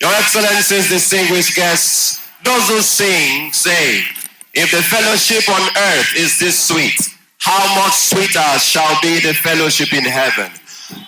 Your Excellencies, distinguished guests, those who sing say, if the fellowship on earth is this sweet, how much sweeter shall be the fellowship in heaven.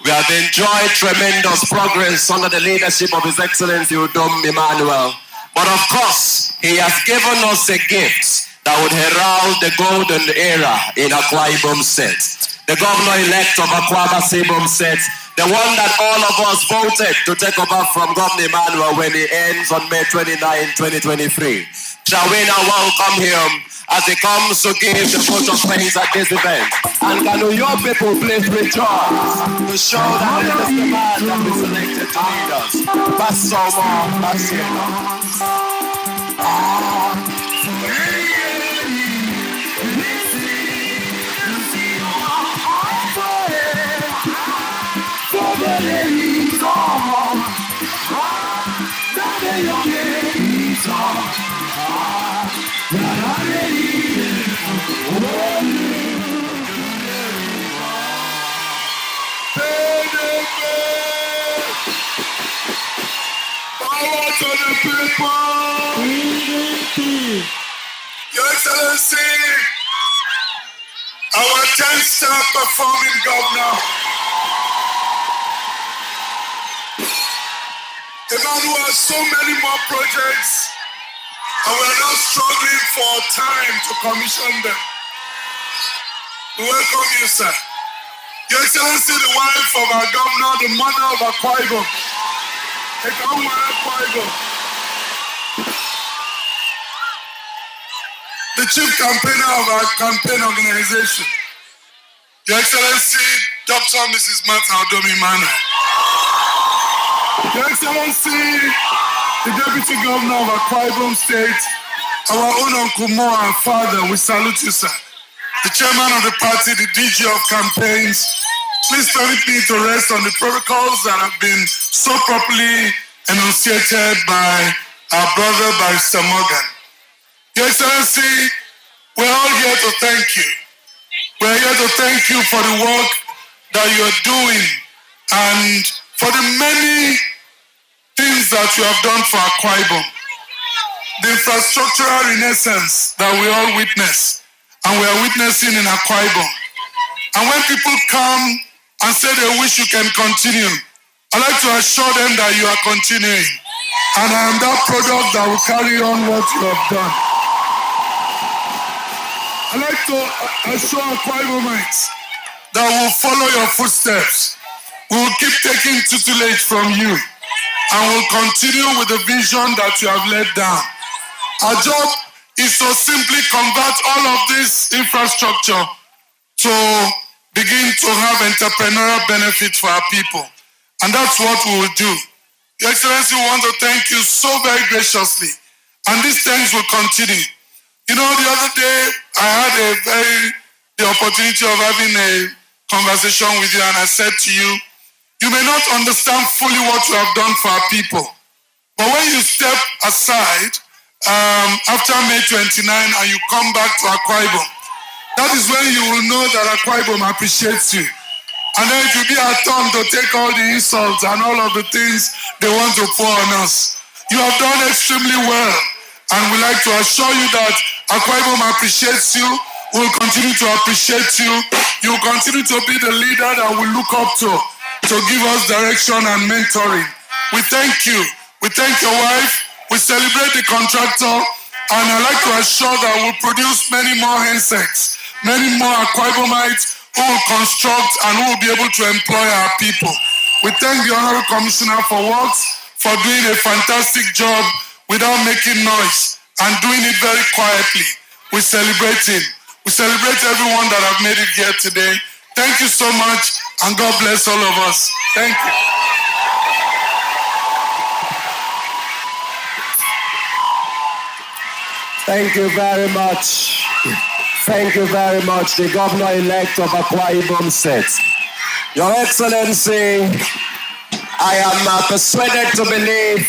We have enjoyed tremendous progress under the leadership of His Excellency Udom Emmanuel. But of course, he has given us a gift that would herald the golden era in Akwa Ibom State. The governor-elect of Akwa Ibom State, the one that all of us voted to take over from Governor Emmanuel when he ends on May 29, 2023. Shall we now welcome him as he comes to give the vote of thanks at this event? And can your people please rejoice to show that it is the man that we selected to lead us. Pass some more, pass some more. Power to the people! Your Excellency, our 10-star performing governor, Emmanuel has so many more projects, and we're now struggling for time to commission them. We welcome you, sir. Your Excellency, the wife of our governor, the mother of Akwa Ibom. Akwa Ibom. The chief campaigner of our campaign organization. Your Excellency, Dr. and Mrs. Martha Udom Emmanuel. Your Excellency, the Deputy Governor of Akwa Ibom State, our own Uncle Mo and father, we salute you, sir. The chairman of the party, the DG of campaigns, please permit me to rest on the protocols that have been so properly enunciated by our brother, Barrister Morgan. Your Excellency, we're all here to thank you. We're here to thank you for the work that you're doing and for the many things that you have done for Akwa Ibom. The infrastructural renaissance that we all witness and we are witnessing in Akwa Ibom. And when people come and say they wish you can continue, I'd like to assure them that you are continuing. And I am that product that will carry on what you have done. I'd like to assure Akwa Ibomites that we will follow your footsteps. We will keep taking tutelage from you. And we'll continue with the vision that you have laid down. Our job is to simply convert all of this infrastructure to begin to have entrepreneurial benefits for our people. And that's what we will do. Your Excellency, we want to thank you so very graciously. And these things will continue. You know, the other day, I had the opportunity of having a conversation with you, and I said to you, you may not understand fully what you have done for our people. But when you step aside after May 29 and you come back to Akwa Ibom, that is when you will know that Akwa Ibom appreciates you. And then it will be our turn to take all the insults and all of the things they want to pour on us. You have done extremely well. And we like to assure you that Akwa Ibom appreciates you, will continue to appreciate you. You will continue to be the leader that we look up to give us direction and mentoring. We thank you. We thank your wife. We celebrate the contractor. And I'd like to assure that we'll produce many more insects, many more Akwa Ibomites who will construct and who will be able to employ our people. We thank the Honorable Commissioner for Works for doing a fantastic job without making noise and doing it very quietly. We celebrate him. We celebrate everyone that have made it here today. Thank you so much, and God bless all of us. Thank you. Thank you very much. Thank you very much, the Governor-elect of Akwa Ibom State. Your Excellency, I am persuaded to believe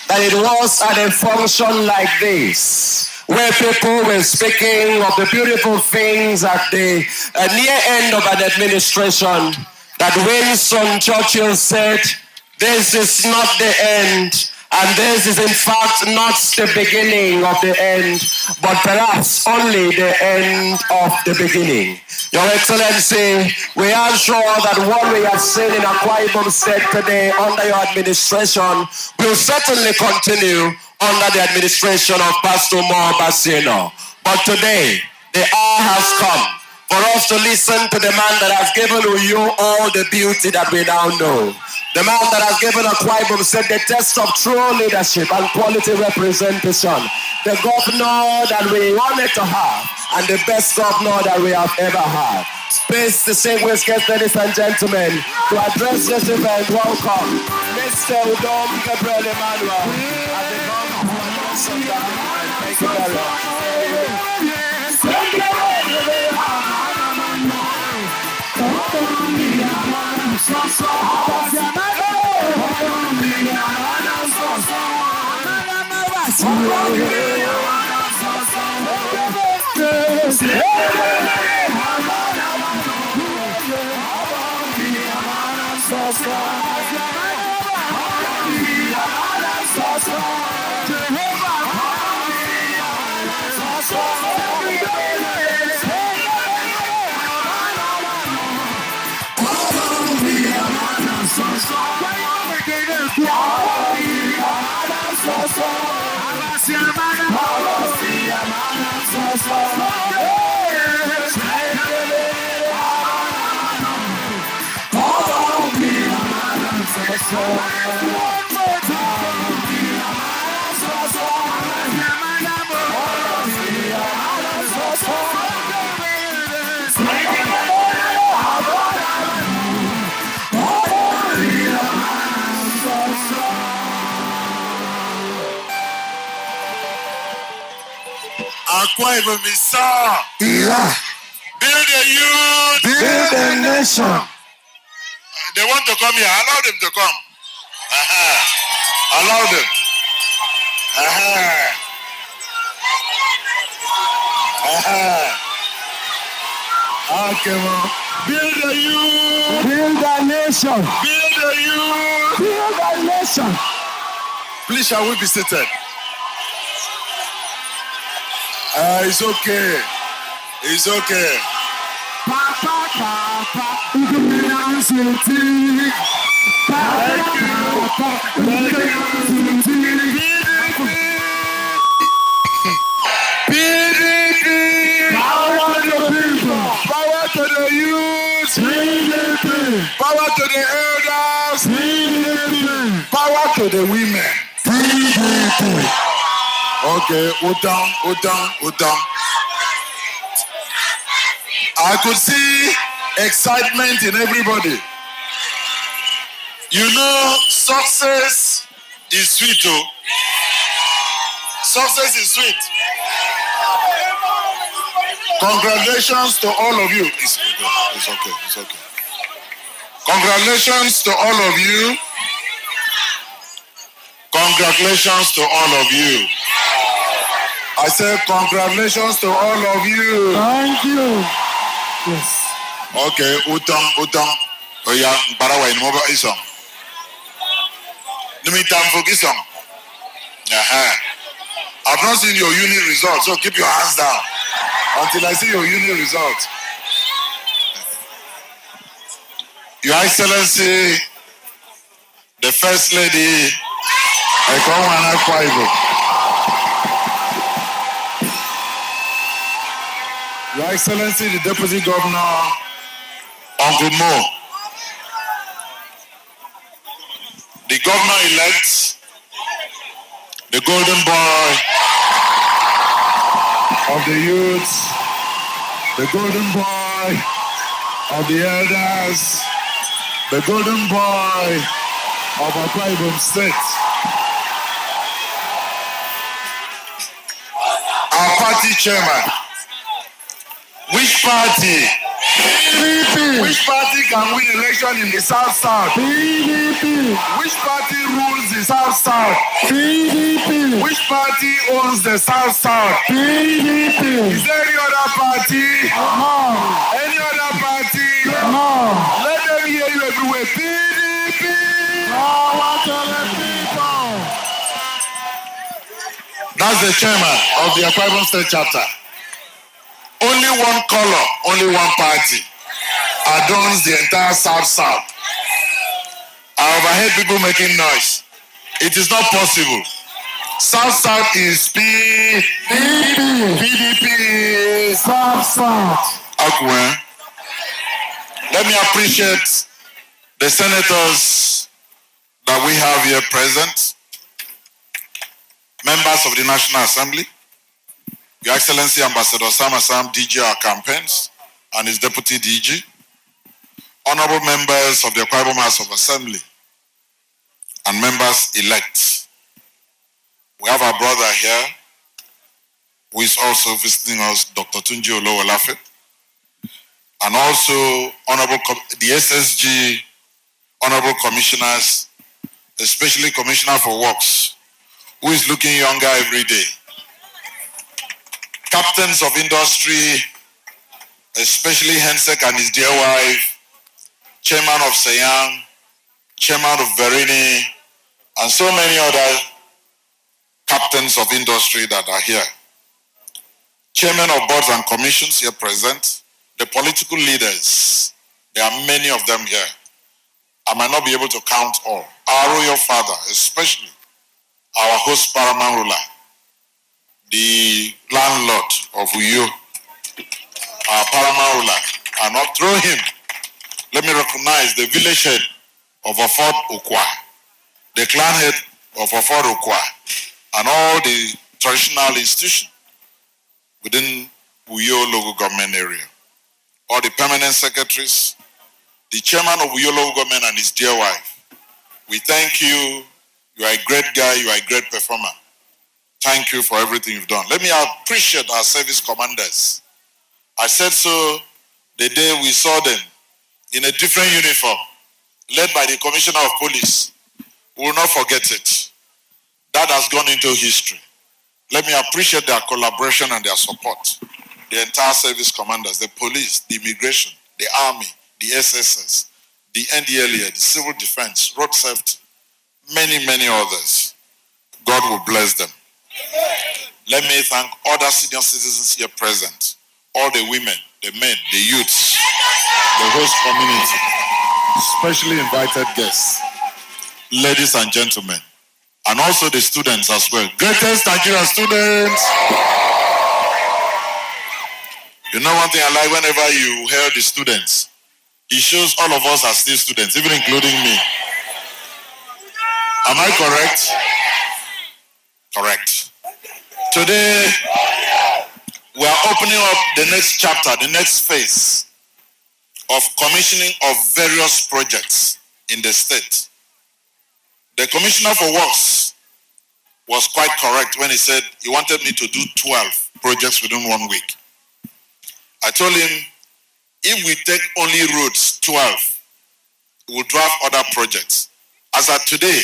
that it was at a function like this, where people were speaking of the beautiful things at the near end of an administration, that Winston Churchill said, "This is not the end, And this is in fact not the beginning of the end, but perhaps only the end of the beginning. Your Excellency, we are sure that what we have seen in Akwa Ibom State today under your administration will certainly continue under the administration of Pastor Mo Basino. But today, the hour has come for us to listen to the man that has given you all the beauty that we now know. The man that has given Akwa Ibom State the test of true leadership and quality representation. The governor that we wanted to have and the best governor that we have ever had. Space distinguished guests, ladies and gentlemen, to address this event, welcome Mr. Udom Gabriel Emmanuel as the governor to address the government. Thank you very much. Akwa Ibom is sir. Build a youth. Build a nation. They want to come here. Allow them to come. Allow them. Okay, man. Build a youth. Build a nation. Build a youth. Build a nation. Please, shall we be seated? It's okay. It's okay. Power to the people. Power to the youth. Power to the elders. Power to the women. Okay, Udom. I could see excitement in everybody. You know, success is sweet, oh. Success is sweet. Congratulations to all of you. It's okay. Congratulations to all of you. Congratulations to all of you. I said congratulations to all of you. Thank you. Yes. Okay, Udom. Oh yeah, Barawa in mobile isong. Numitam for isong. I've not seen your unit results, so keep your hands down until I see your unit results. Your Excellency, the First Lady, Akwa Ibom. Your Excellency, the Deputy Governor, Uncle Mo, the Governor-elect, the Golden Boy of the youth, the Golden Boy of the elders, the Golden Boy of Akwa Ibom State. Our party chairman. Which party? PDP. Which party can win election in the South-South? PDP. Which party rules the South-South? PDP. Which party owns the South-South? PDP. Is there any other party? No. Any other party? No. Let them hear you everywhere. PDP. Power to the people. That's the chairman of the Akwa Ibom State Chapter. Only one color, only one party adorns the entire South. I overheard people making noise. It is not possible. South is PDP. South. Akwa. Let me appreciate the senators that we have here present, members of the National Assembly, Your Excellency Ambassador Sam Assam, DG our campaigns, and his deputy DG, honorable members of the Akwa Ibom House of Assembly, and members-elect. We have our brother here, who is also visiting us, Dr. Tunji Olowolafe, and also the SSG honorable commissioners, especially Commissioner for Works, who is looking younger every day. Captains of industry, especially Hensek and his dear wife, Chairman of Sayang, Chairman of Verini, and so many other captains of industry that are here. Chairman of boards and commissions here present, the political leaders, there are many of them here. I might not be able to count all. Our royal father, especially our host paramount ruler, the landlord of Uyo, our paramount ruler, and not through him, let me recognize the village head of Afod Okwa, the clan head of Afod Okwa, and all the traditional institutions within Uyo local government area. All the permanent secretaries, the chairman of Uyo local government and his dear wife. We thank you. You are a great guy. You are a great performer. Thank you for everything you've done. Let me appreciate our service commanders. I said so the day we saw them in a different uniform, led by the Commissioner of Police. We will not forget it. That has gone into history. Let me appreciate their collaboration and their support. The entire service commanders, the police, the immigration, the army, the SSS, the NDLA, the civil defense, road safety, many, many others. God will bless them. Let me thank other senior citizens here present, all the women, the men, the youths, the host community, specially invited guests, ladies and gentlemen, and also the students as well. Greatest Nigerian students. You know one thing I like whenever you hear the students, it shows all of us are still students, even including me. Am I correct? Correct. Today, we are opening up the next chapter, the next phase of commissioning of various projects in the state. The Commissioner for Works was quite correct when he said he wanted me to do 12 projects within 1 week. I told him, if we take only roads, 12, we will draft other projects. As of today,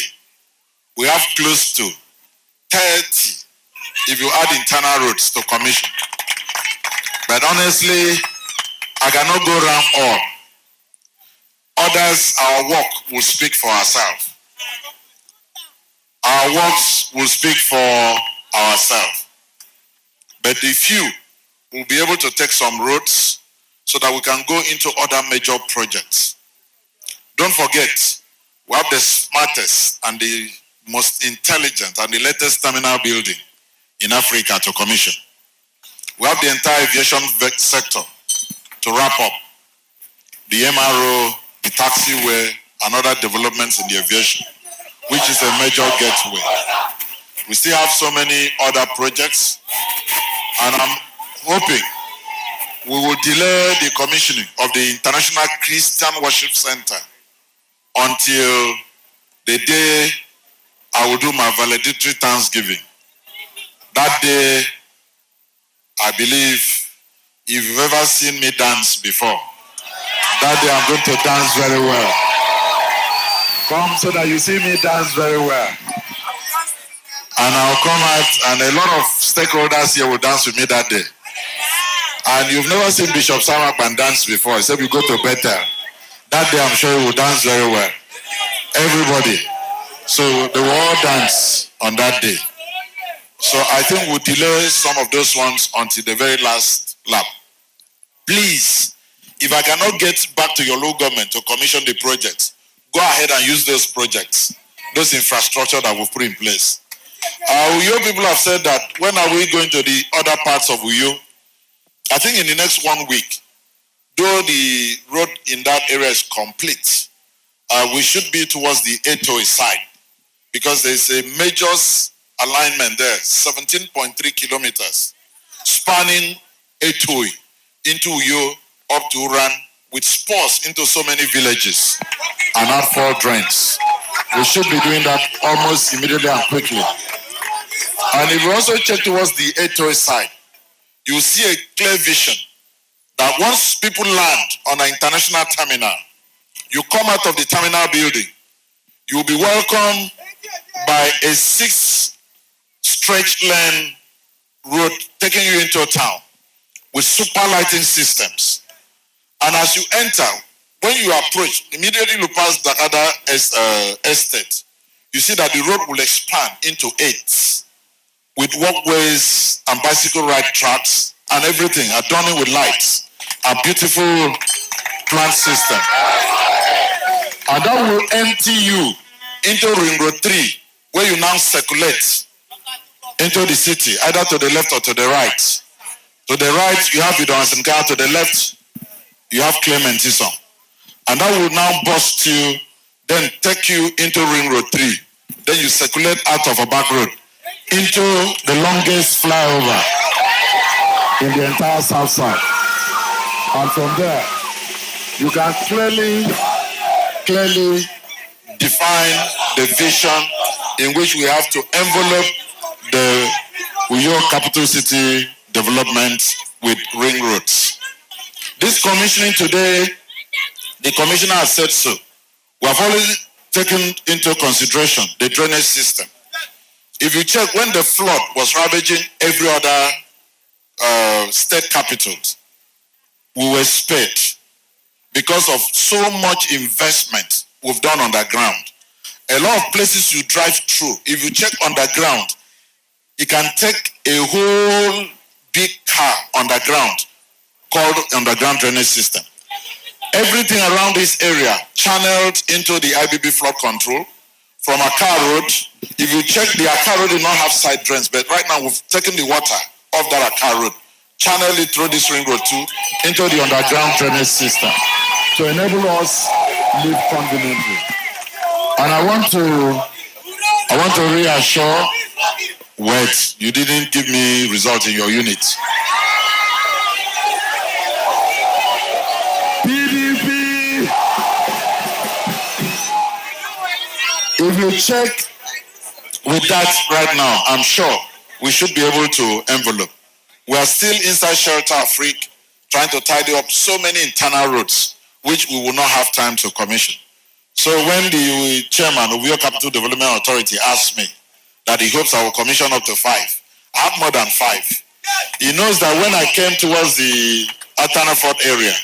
we have close to 30, if you add internal roads to commission. But honestly, I cannot go around all. Others, our work will speak for ourselves. Our works will speak for ourselves. But the few will be able to take some roads so that we can go into other major projects. Don't forget, we have the smartest and the most intelligent and the latest terminal building in Africa to commission. We have the entire aviation sector to wrap up. The MRO, the taxiway, and other developments in the aviation, which is a major gateway. We still have so many other projects, and I'm hoping we will delay the commissioning of the International Christian Worship Center until the day I will do my valedictory Thanksgiving. That day, I believe, if you've ever seen me dance before, that day I'm going to dance very well. Come so that you see me dance very well. And I'll come out and a lot of stakeholders here will dance with me that day. And you've never seen Bishop Samapan dance before, except you go to Bethel. That day I'm sure he will dance very well. Everybody. So they will all dance on that day. So I think we'll delay some of those ones until the very last lap. Please, if I cannot get back to your local government to commission the projects, go ahead and use those projects, those infrastructure that we've put in place. Uyo people have said that when are we going to the other parts of Uyo? I think in the next 1 week, though the road in that area is complete, we should be towards the Etoy side because there's a major alignment there, 17.3 kilometers, spanning Etoy into Uyo up to Uran with spurs into so many villages and outfall drains. We should be doing that almost immediately and quickly. And if you also check towards the Etoy side, you see a clear vision that once people land on an international terminal, you come out of the terminal building, you will be welcomed by a 6 stretch lane road taking you into a town with super lighting systems. And as you enter, when you approach, immediately you pass the other estate, you see that the road will expand into 8 with walkways and bicycle ride tracks and everything, adorning with lights, a beautiful plant system. And that will empty you into Ring Road 3, where you now circulate into the city, either to the left or to the right. To the right, you have Udom. To the left, you have Clement Isom. And that will now bust you, then take you into Ring Road 3. Then you circulate out of a back road into the longest flyover in the entire South Side. And from there, you can clearly define the vision in which we have to envelop the Uyo capital city development with ring roads. This commissioning today, the commissioner has said so. We have already taken into consideration the drainage system. If you check when the flood was ravaging every other state capitals, we were spared because of so much investment we've done underground. A lot of places you drive through, if you check underground, you can take a whole big car underground called underground drainage system. Everything around this area channeled into the IBB flood control from Akwa Road. If you check, the Akwa Road did not have side drains, but right now we've taken the water off that Akwa Road, channeled it through this ring road 2 into the underground drainage system to enable us live conveniently. And I want to reassure, wait, you didn't give me results in your unit. PDP. If you check with that right now, I'm sure we should be able to envelope. We are still inside Shelter Afrique trying to tidy up so many internal roads which we will not have time to commission. So when the chairman of Uyo Capital Development Authority asked me that he hopes I will commission up to 5, I have more than 5. He knows that when I came towards the Atanafort area,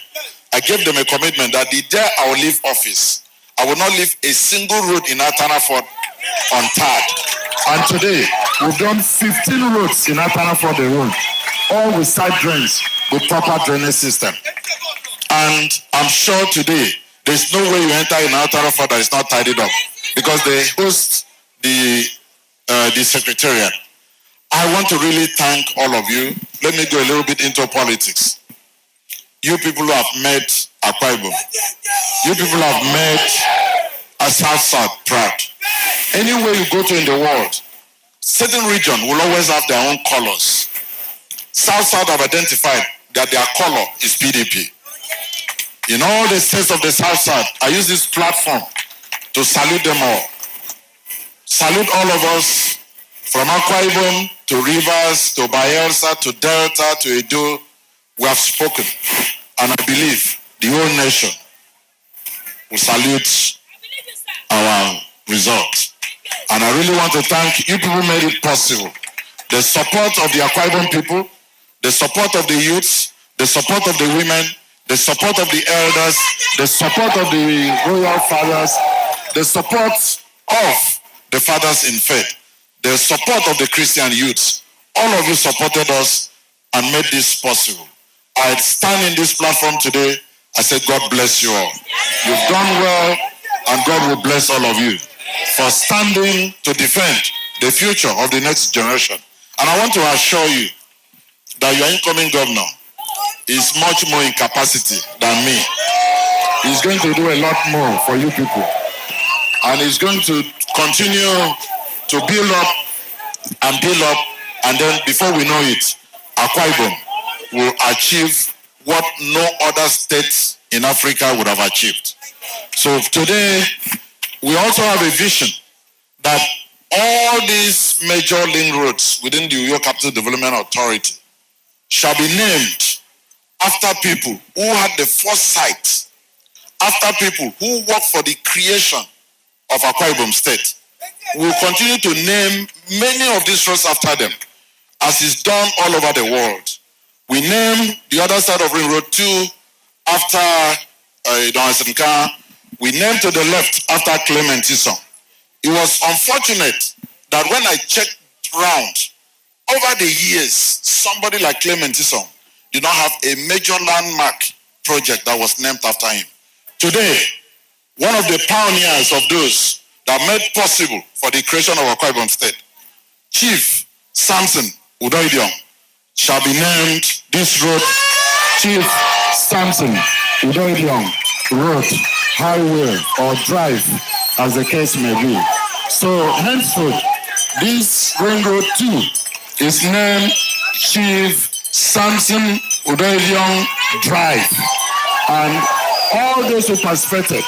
I gave them a commitment that the day I will leave office, I will not leave a single road in Atanafort untarred. And today, we've done 15 roads in Atanafort alone, all with side drains, with proper drainage system. And I'm sure today, there's no way you enter in Atanafort that is not tidied up, because they host the secretariat. I want to really thank all of you. Let me go a little bit into politics. You people who have met Akwa Ibom. You people have met a South proud. Anywhere you go to in the world, certain region will always have their own colors. South have identified that their color is PDP. In all the states of the South, I use this platform to salute them all. Salute all of us, from Akwa Ibom to Rivers to Bayelsa to Delta to Edo. We have spoken, and I believe the whole nation will salute our results. And I really want to thank you people who made it possible. The support of the Akwa Ibom people, the support of the youths, the support of the women, the support of the elders, the support of the royal fathers, the support of the fathers in faith. the support of the Christian youths. All of you supported us and made this possible. I stand in this platform today. I say, God bless you all. You've done well, and God will bless all of you for standing to defend the future of the next generation. And I want to assure you that your incoming governor is much more in capacity than me. He's going to do a lot more for you people. And he's going to continue to build up, and then before we know it, Akwa Ibom will achieve what no other state in Africa would have achieved. So today, we also have a vision that all these major link roads within the Uyo Capital Development Authority shall be named after people who had the foresight, after people who worked for the creation of Akwa Ibom State. We will continue to name many of these roads after them, as is done all over the world. We name the other side of Ring Road 2 after Udom. We named to the left after Clement Ison. It was unfortunate that when I checked round, over the years, somebody like Clement Ison did not have a major landmark project that was named after him. Today, one of the pioneers of those that made possible for the creation of Akwa Ibom State, Chief Samson Udom, shall be named this road, Chief Samson Udom Road, Highway, or Drive, as the case may be. So henceforth, this Ring Road 2 is named Chief Samson Udom Drive. And all those who participated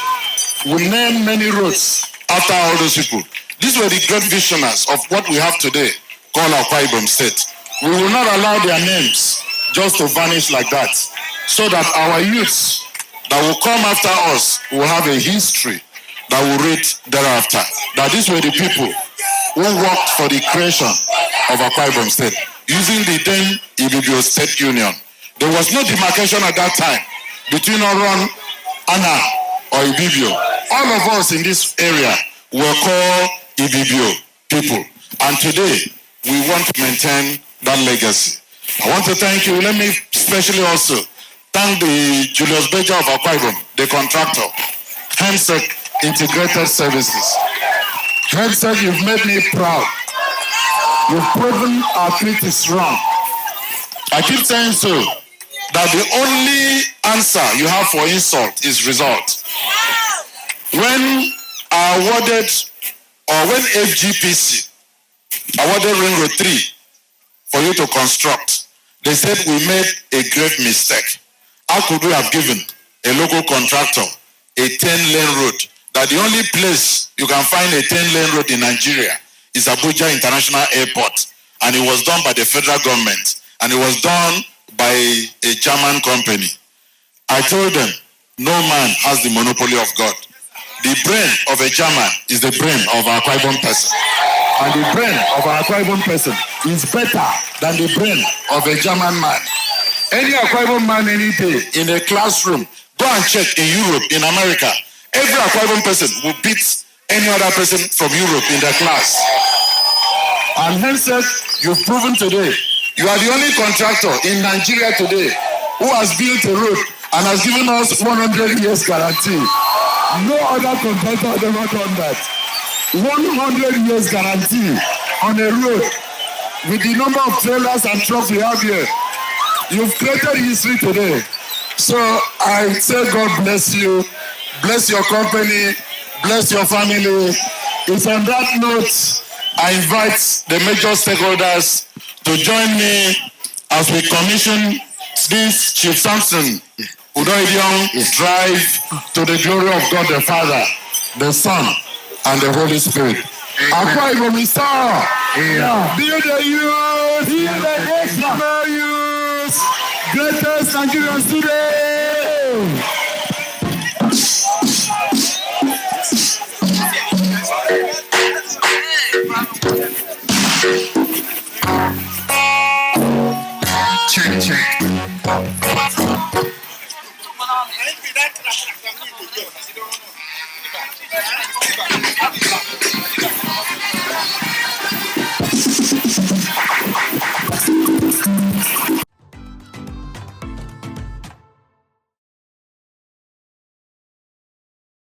will name many roads after all those people. These were the great visionaries of what we have today, called Akwa Ibom State. We will not allow their names just to vanish like that, so that our youths that will come after us will have a history that will read thereafter. That these were the people who worked for the creation of Akwa Ibom State, using the then Ibibio State Union. There was no demarcation at that time between Oron, Anna, or Ibibio. All of us in this area were called Ibibio people. And today, we want to maintain that legacy. I want to thank you. Let me especially also thank the Julius Beja of Akwa Ibom, the contractor, HEMSEC Integrated Services. HEMSEC, you've made me proud. You've proven our critics wrong. I keep saying so, that the only answer you have for insult is result. When FGPC awarded Ring Road 3 for you to construct, they said we made a grave mistake. How could we have given a local contractor a 10-lane road? That the only place you can find a 10-lane road in Nigeria is Abuja International Airport. And it was done by the federal government. And it was done by a German company. I told them, no man has the monopoly of God. The brain of a German is the brain of our Akwa Ibom person. And the brain of our Akwa Ibom person is better than the brain of a German man. Any Akwa Ibom man any day in a classroom, go and check in Europe, in America, every Akwa Ibom person will beat any other person from Europe in their class. And hence, you've proven today, you are the only contractor in Nigeria today who has built a road and has given us 100 years guarantee. No other contractor has ever done that. 100 years guarantee on a road with the number of trailers and trucks we have here. You've created history today. So I say God bless you, bless your company, bless your family. It's on that note I invite the major stakeholders to join me as we commission this Chief Samson Udom drive to the glory of God the Father, the Son, and the Holy Spirit. Akwa Ibom is build the youth, build the national youth, greatest Nigerian today.